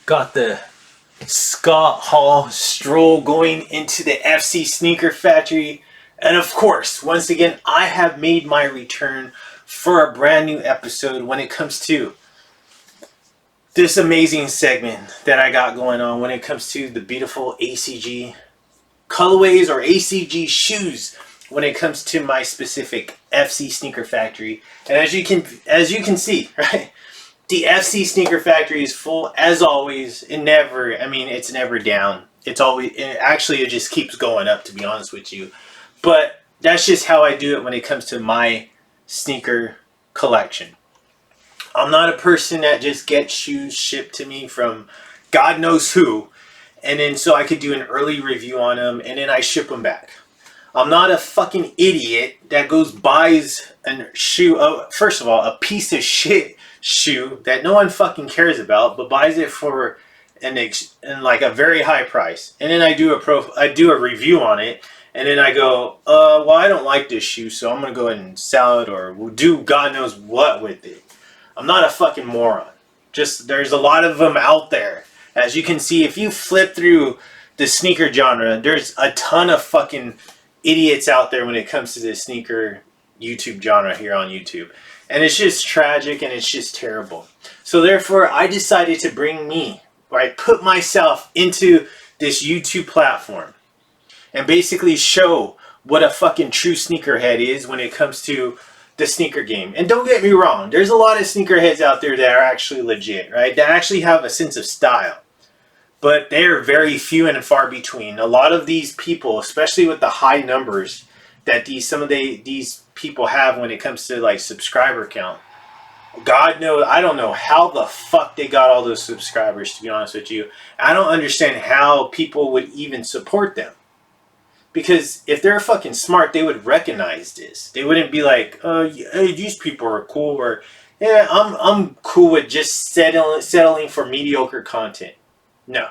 Got the Scott Hall stroll going into the FC Sneaker Factory. And of course, once again, I have made my return for a brand new episode when it comes to this amazing segment that I got going on when it comes to the beautiful ACG colorways or ACG shoes when it comes to my specific FC Sneaker Factory. And as you can see, right? The FC Sneaker Factory is full as always. It's never down. It just keeps going up, to be honest with you. But that's just how I do it when it comes to my sneaker collection. I'm not a person that just gets shoes shipped to me from God knows who, and then so I could do an early review on them, and then I ship them back. I'm not a fucking idiot that buys a shoe, first of all, a piece of shit shoe that no one fucking cares about, but buys it for like a very high price, and then I do a review on it, and then I go, well, I don't like this shoe, so I'm gonna go ahead and sell it or do God knows what with it. I'm not a fucking moron. Just there's a lot of them out there. As you can see, if you flip through the sneaker genre, there's a ton of fucking idiots out there when it comes to the sneaker YouTube genre here on YouTube. And it's just tragic and it's just terrible. So therefore, I decided to put myself into this YouTube platform and basically show what a fucking true sneakerhead is when it comes to the sneaker game. And don't get me wrong, there's a lot of sneakerheads out there that are actually legit, right? That actually have a sense of style. But they're very few and far between. A lot of these people, especially with the high numbers that these people have when it comes to like subscriber count, God knows, I don't know how the fuck they got all those subscribers, to be honest with you. I don't understand how people would even support them. Because if they're fucking smart, they would recognize this. They wouldn't be like, hey, these people are cool, or yeah, I'm cool with just settling for mediocre content. No.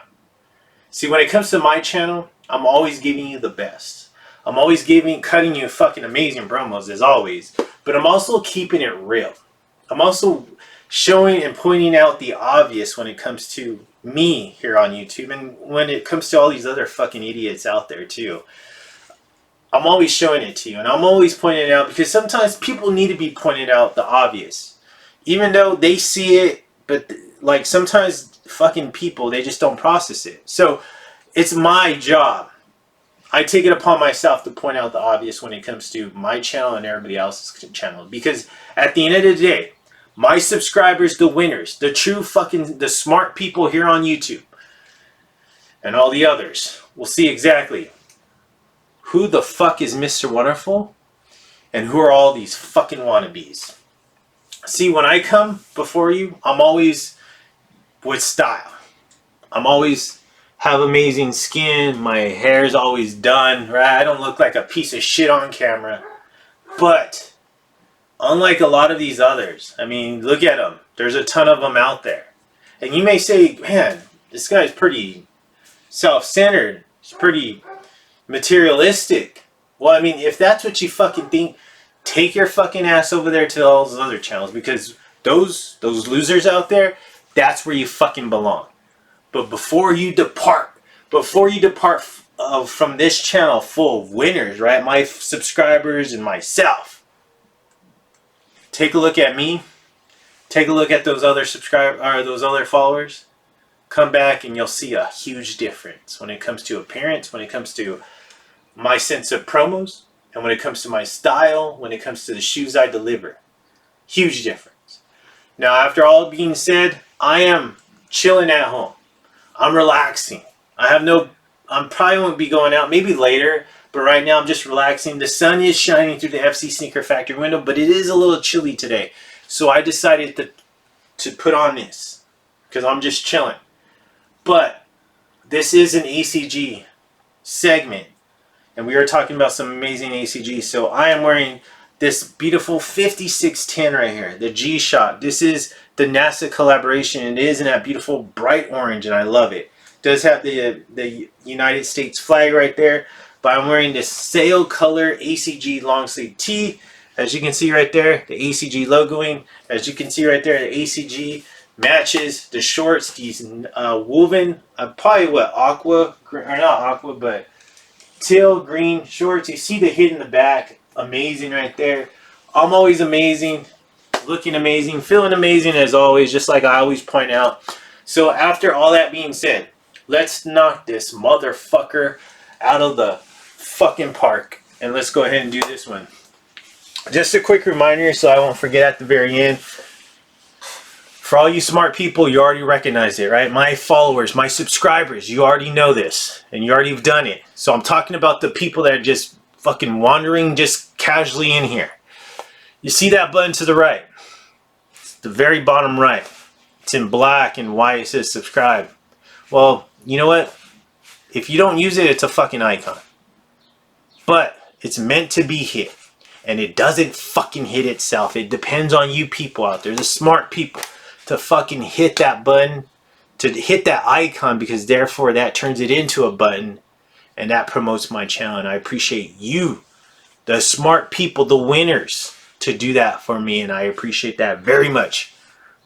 See, when it comes to my channel, I'm always giving you the best. I'm always cutting you fucking amazing promos as always. But I'm also keeping it real. I'm also showing and pointing out the obvious when it comes to me here on YouTube, and when it comes to all these other fucking idiots out there too. I'm always showing it to you, and I'm always pointing it out because sometimes people need to be pointed out the obvious. Even though they see it, but like sometimes fucking people, they just don't process it. So it's my job. I take it upon myself to point out the obvious when it comes to my channel and everybody else's channel. Because at the end of the day, my subscribers, the winners, the smart people here on YouTube, and all the others will see exactly who the fuck is Mr. Wonderful and who are all these fucking wannabes. See, when I come before you, I'm always with style. I'm always have amazing skin. My hair's always done, right? I don't look like a piece of shit on camera. But unlike a lot of these others, I mean, look at them. There's a ton of them out there. And you may say, man, this guy's pretty self-centered. He's pretty materialistic. Well, I mean, if that's what you fucking think, take your fucking ass over there to all those other channels, because those losers out there, that's where you fucking belong. But before you depart from this channel full of winners, right? My subscribers and myself, take a look at me. Take a look at those other those other followers. Come back and you'll see a huge difference when it comes to appearance, when it comes to my sense of promos, and when it comes to my style, when it comes to the shoes I deliver. Huge difference. Now, after all being said, I am chilling at home. I'm relaxing. I probably won't be going out, maybe later, but right now I'm just relaxing. The sun is shining through the FC Sneaker Factory window, but it is a little chilly today. So I decided to put on this because I'm just chilling. But this is an ACG segment, and we are talking about some amazing ACG. So I am wearing this beautiful 5610 right here, the G-Shock. This is the NASA collaboration, and it is in that beautiful bright orange, and I love it. It does have the United States flag right there, but I'm wearing this sail color ACG long sleeve tee. As you can see right there, the ACG logoing. As you can see right there, the ACG Matches the shorts, these woven, probably what, aqua, or not aqua, but teal green shorts. You see the hit in the back. Amazing right there. I'm always amazing, looking amazing, feeling amazing as always, just like I always point out. So after all that being said, let's knock this motherfucker out of the fucking park. And let's go ahead and do this one. Just a quick reminder so I won't forget at the very end. For all you smart people, you already recognize it, right? My followers, my subscribers, you already know this. And you already have done it. So I'm talking about the people that are just fucking wandering just casually in here. You see that button to the right? It's the very bottom right. It's in black and white. It says subscribe. Well, you know what? If you don't use it, it's a fucking icon. But it's meant to be hit. And it doesn't fucking hit itself. It depends on you people out there, the smart people, to fucking hit that button, to hit that icon, because therefore that turns it into a button and that promotes my channel. And I appreciate you, the smart people, the winners, to do that for me. And I appreciate that very much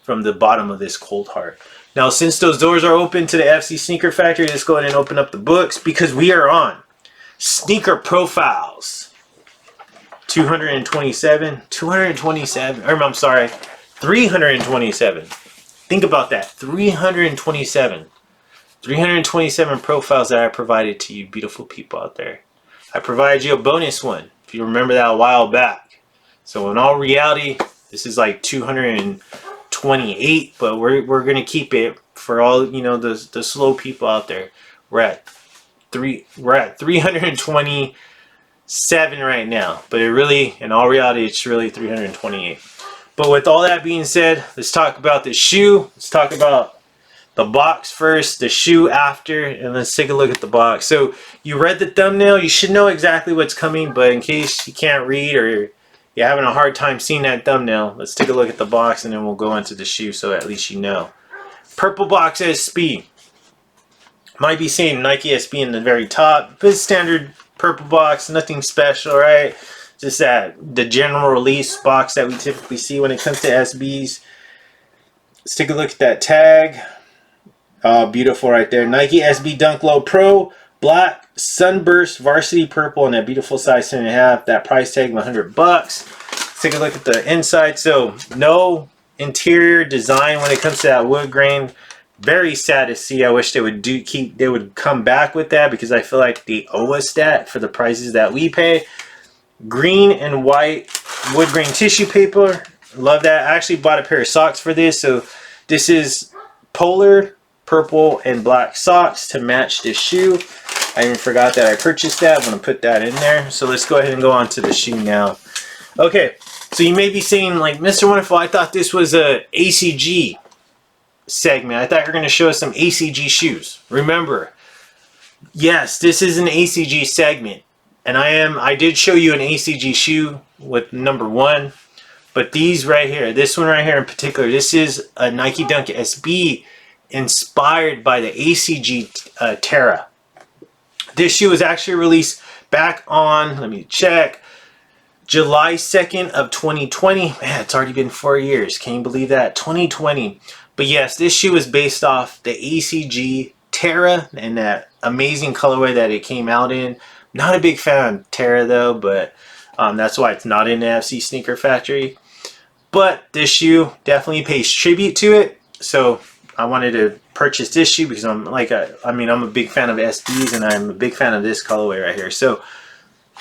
from the bottom of this cold heart. Now, since those doors are open to the FC Sneaker Factory, let's go ahead and open up the books, because we are on Sneaker Profiles. 227, or I'm sorry, 327. Think about that, 327 profiles that I provided to you beautiful people out there. I provided you a bonus one, if you remember that a while back. So in all reality, this is like 228, but we're gonna keep it for all, you know, the slow people out there. We're at 327 right now, but it really, in all reality, it's really 328. But with all that being said, let's talk about the shoe. Let's talk about the box first, the shoe after, and let's take a look at the box. So you read the thumbnail, you should know exactly what's coming, but in case you can't read or you're having a hard time seeing that thumbnail, let's take a look at the box and then we'll go into the shoe so at least you know. Purple box SB. Might be saying Nike SB in the very top, but it's standard purple box, nothing special, right? Just that the general release box that we typically see when it comes to SBs. Let's take a look at that tag. Oh, beautiful right there. Nike SB Dunk Low Pro, black, sunburst, varsity purple, and that beautiful size 10.5. That price tag of $100. Let's take a look at the inside. So no interior design when it comes to that wood grain. Very sad to see. I wish they would come back with that, because I feel like they owe us that for the prices that we pay. Green and white wood grain tissue paper. Love that. I actually bought a pair of socks for this. So this is polar purple and black socks to match this shoe. I even forgot that I purchased that. I'm going to put that in there. So let's go ahead and go on to the shoe now. Okay, so you may be saying, like, Mr. Wonderful, I thought this was a ACG segment. I thought you were going to show us some ACG shoes. Remember, yes, this is an ACG segment, and I did show you an ACG shoe with number 1, but these right here, this one right here in particular, this is a Nike Dunk SB inspired by the ACG Terra. This shoe was actually released back on, let me check, July 2nd of 2020. Man, it's already been 4 years. Can you believe that? 2020. But yes, this shoe is based off the ACG Terra and that amazing colorway that it came out in. Not a big fan of Terra though, but that's why it's not in the FC Sneaker Factory. But this shoe definitely pays tribute to it. So I wanted to purchase this shoe because I'm like, I'm a big fan of SBs and I'm a big fan of this colorway right here. So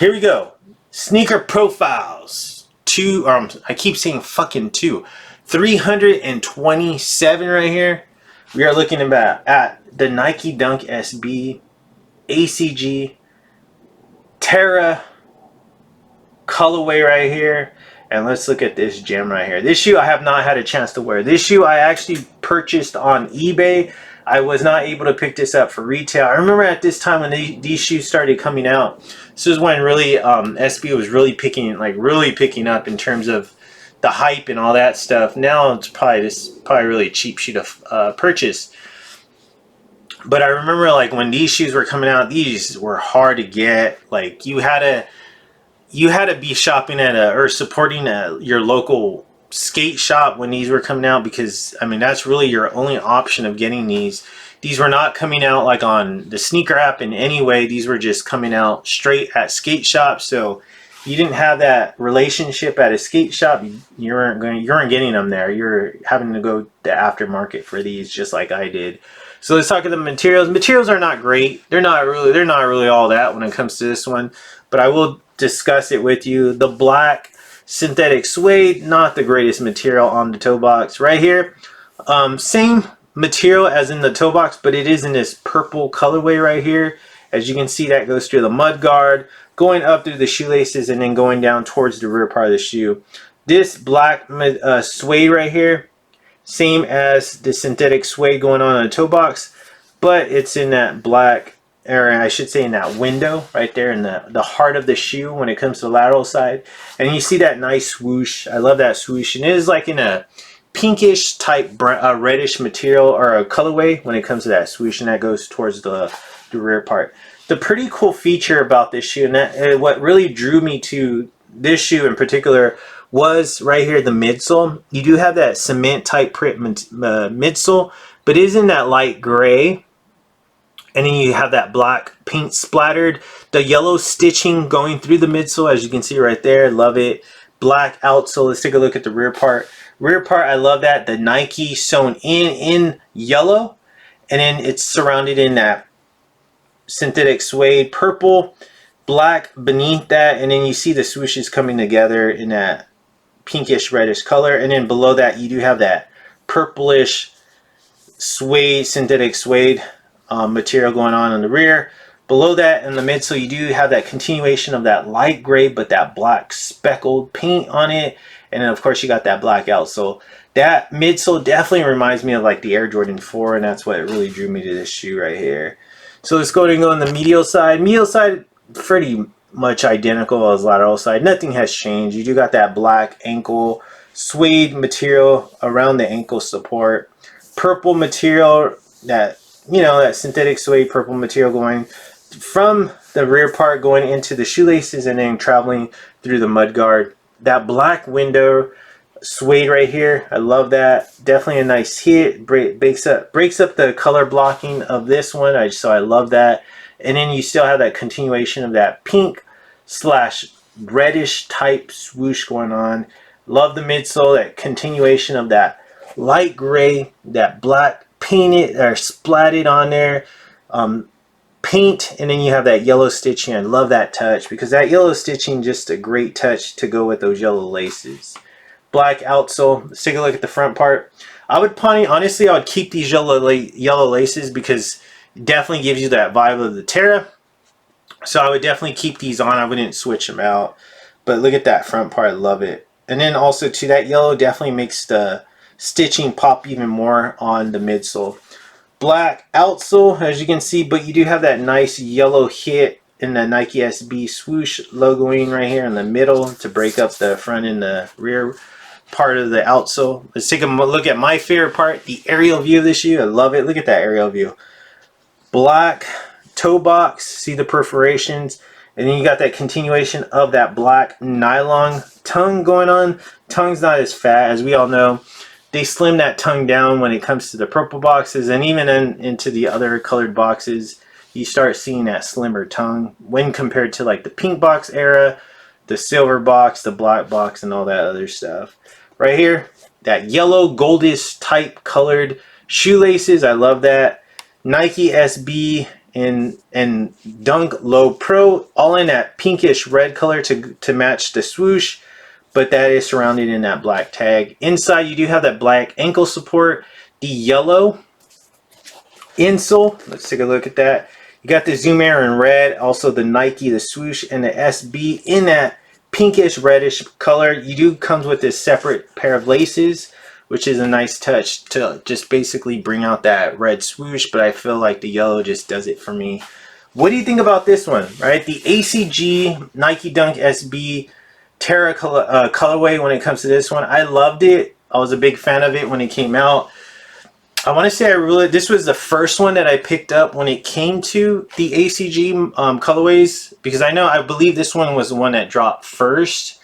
here we go. Sneaker Profiles. I keep saying fucking 327 right here. We are looking at the Nike Dunk SB ACG Terra colorway right here. And let's look at this gem right here. This shoe I have not had a chance to wear. This shoe I actually purchased on eBay. I was not able to pick this up for retail. I remember at this time when these shoes started coming out. This is when really SB was really picking up in terms of the hype and all that stuff. Now it's probably really a cheap shoe to purchase. But I remember like when these shoes were coming out, these were hard to get. Like you had to be shopping at or supporting your local skate shop when these were coming out, because I mean that's really your only option of getting these. These were not coming out like on the sneaker app in any way. These were just coming out straight at skate shop. So you didn't have that relationship at a skate shop. You weren't getting them there. You're having to go the aftermarket for these, just like I did. So let's talk about the materials. Materials are not great. They're not really all that when it comes to this one, but I will discuss it with you. The black synthetic suede, not the greatest material on the toe box. Right here, same material as in the toe box, but it is in this purple colorway right here. As you can see, that goes through the mud guard, going up through the shoelaces, and then going down towards the rear part of the shoe. This black suede right here, same as the synthetic suede going on the toe box, but it's in that black, or I should say in that window right there in the heart of the shoe when it comes to the lateral side. And you see that nice swoosh. I love that swoosh. And it is like in a pinkish type reddish material or a colorway when it comes to that swoosh, and that goes towards the rear part. The pretty cool feature about this shoe, and what really drew me to this shoe in particular, was right here, the midsole. You do have that cement type print midsole, but it is in that light gray. And then you have that black paint splattered. The yellow stitching going through the midsole, as you can see right there. Love it. Black outsole. Let's take a look at the rear part. Rear part, I love that. The Nike sewn in yellow. And then it's surrounded in that synthetic suede purple. Black beneath that. And then you see the swooshes coming together in that pinkish reddish color. And then below that, you do have that purplish suede, synthetic suede material going on the rear. Below that in the midsole, you do have that continuation of that light gray but that black speckled paint on it. And then of course you got that black outsole. That midsole definitely reminds me of like the Air Jordan 4, and that's what really drew me to this shoe right here. So let's go ahead and go on the medial side. Medial side, pretty much identical as lateral side. Nothing has changed. You do got that black ankle suede material around the ankle support. Purple material, that, you know, that synthetic suede purple material going from the rear part going into the shoelaces and then traveling through the mud guard. That black window suede right here, I love that. Definitely a nice hit. Breaks up the color blocking of this one. So I love that. And then you still have that continuation of that pink slash reddish type swoosh going on. Love the midsole, that continuation of that light gray, that black painted or splatted on there paint, and then you have that yellow stitching. I love that touch because that yellow stitching, just a great touch to go with those yellow laces. Black outsole. Let's take a look at the front part. I would honestly, I would keep these yellow laces because it definitely gives you that vibe of the Terra. So I would definitely keep these on. I wouldn't switch them out. But look at that front part. I love it. And then also too, that yellow definitely makes the stitching pop even more on the midsole. Black outsole, as you can see, but you do have that nice yellow hit in the Nike SB swoosh logoing right here in the middle to break up the front and the rear part of the outsole. Let's take a look at my favorite part, the aerial view of this shoe. I love it. Look at that aerial view. Black toe box, see the perforations, and then you got that continuation of that black nylon tongue going on. Tongue's not as fat, as we all know. They slim that tongue down when it comes to the purple boxes, and even into the other colored boxes, you start seeing that slimmer tongue when compared to like the pink box era, the silver box, the black box, and all that other stuff. Right here, that yellow goldish type colored shoelaces. I love that. Nike SB and Dunk Low Pro, all in that pinkish red color to match the swoosh, but that is surrounded in that black tag. Inside, you do have that black ankle support, the yellow insole. Let's take a look at that. You got the Zoom Air in red, also the Nike, the swoosh, and the SB in that pinkish reddish color. You do comes with this separate pair of laces, which is a nice touch to just basically bring out that red swoosh, but I feel like the yellow just does it for me. What do you think about this one, right? The ACG Nike Dunk SB Terra colorway. When it comes to this one, I loved it. I was a big fan of it when it came out. I want to say this was the first one that I picked up when it came to the ACG colorways, because I believe this one was the one that dropped first.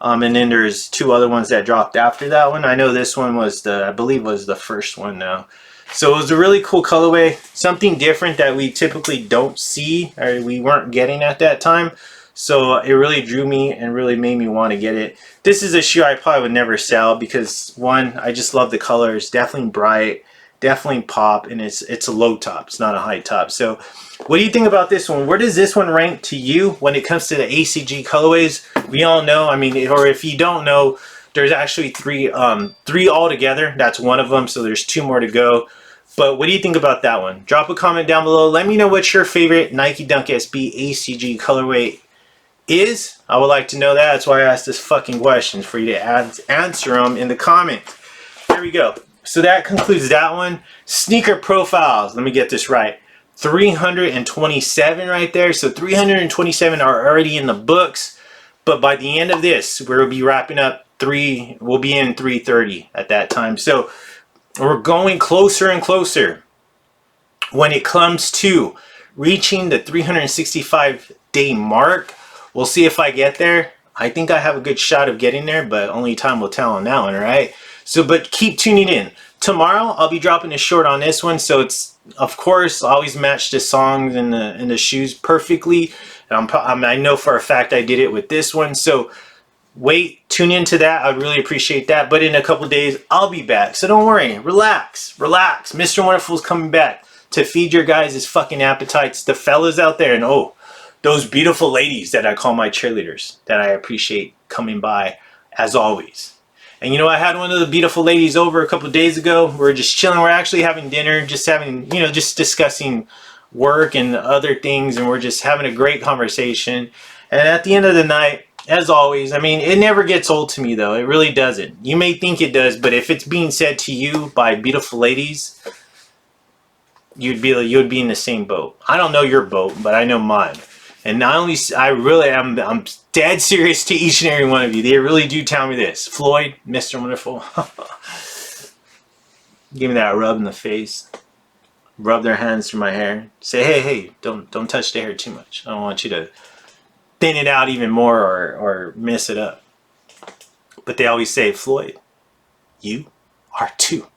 And then there's 2 other ones that dropped after that one. I know this one was I believe was the first one now. So it was a really cool colorway, something different that we typically don't see, or we weren't getting at that time. So it really drew me and really made me want to get it. This is a shoe I probably would never sell because, one, I just love the colors. Definitely bright, definitely pop, and it's a low top. It's not a high top. So what do you think about this one? Where does this one rank to you when it comes to the ACG colorways? We all know, I mean, or if you don't know, there's actually three altogether. That's one of them, so there's 2 more to go. But what do you think about that one? Drop a comment down below. Let me know what your favorite Nike Dunk SB ACG colorway is. I would like to know that. That's why I asked this fucking question, for you to answer them in the comments. There we go. So that concludes that one. Sneaker profiles. Let me get this right. 327 right there. So 327 are already in the books. But by the end of this, we'll be wrapping up we'll be in 330 at that time. So we're going closer and closer when it comes to reaching the 365-day mark. We'll see if I get there. I think I have a good shot of getting there, but only time will tell on that one, right? So, but keep tuning in. Tomorrow, I'll be dropping a short on this one, so it's, of course, always match the songs and the shoes perfectly. And I know for a fact I did it with this one, so tune into that. I'd really appreciate that. But in a couple days, I'll be back. So don't worry. Relax. Relax. Mr. Wonderful's coming back to feed your guys' fucking appetites. The fellas out there, and those beautiful ladies that I call my cheerleaders, that I appreciate coming by as always. And you know, I had one of the beautiful ladies over a couple days ago. We're just chilling. We're actually having dinner, just having, just discussing work and other things. And we're just having a great conversation. And at the end of the night, as always, I mean, it never gets old to me, though. It really doesn't. You may think it does, but if it's being said to you by beautiful ladies, you'd be in the same boat. I don't know your boat, but I know mine. And not only, I'm dead serious to each and every one of you. They really do tell me this. Floyd, Mr. Wonderful, give me that rub in the face. Rub their hands through my hair. Say, hey, don't touch the hair too much. I don't want you to thin it out even more or mess it up. But they always say, Floyd, you are too.